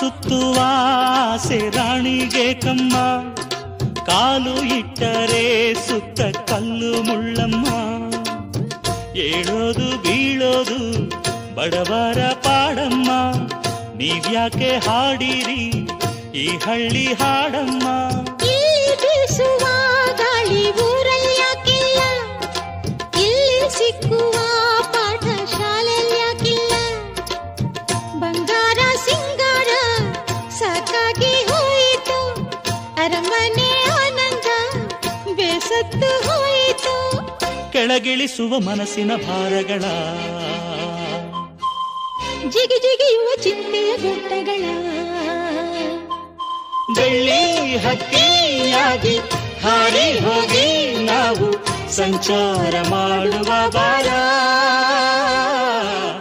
ಸುತ್ತುವ ಆಸೆ ರಾಣಿಗೆ ಕಮ್ಮ, ಕಾಲು ಇಟ್ಟರೆ ಸುತ್ತ ಕಲ್ಲು ಮುಳ್ಳಮ್ಮ. ಏಳೋದು ಬೀಳೋದು ಬಡವರ ಪಾಡಮ್ಮ, ನೀವ್ಯಾಕೆ ಹಾಡಿರಿ ಈ ಹಳ್ಳಿ ಹಾಡಮ್ಮ. ಇಲ್ಲಿ ಬೀಸುವ ಗಾಳಿ ಊರಲ್ಲಿ ಯಾಕಿಲ್ಲ, ಇಲ್ಲಿ ಸಿಕ್ಕುವ ಪಾಠ ಶಾಲೆಯಲ್ಲಿ ಯಾಕಿಲ್ಲ. ಬಂಗಾರ ಸಿಂಗಾರ ಸಾಕಾಗಿ ಹೋಯಿತು, ಅರಮನೆ ಆನಂದ ಬೇಸತ್ತು ಹೋಯಿತು. ಕೆಳಗಿಳಿಸುವ ಮನಸ್ಸಿನ ಭಾರಗಳ, ಜಿಗಿ ಜಿಗಿಯುವ ಚಿಂತೆಯ ಗುಡ್ಡಗಳ, ಬೆಳ್ಳಿ ಹಕ್ಕಿಯಾಗಿ ಹಾರಿ ಹೋಗಿ ನಾವು ಸಂಚಾರ ಮಾಡುವ ಬಾರ.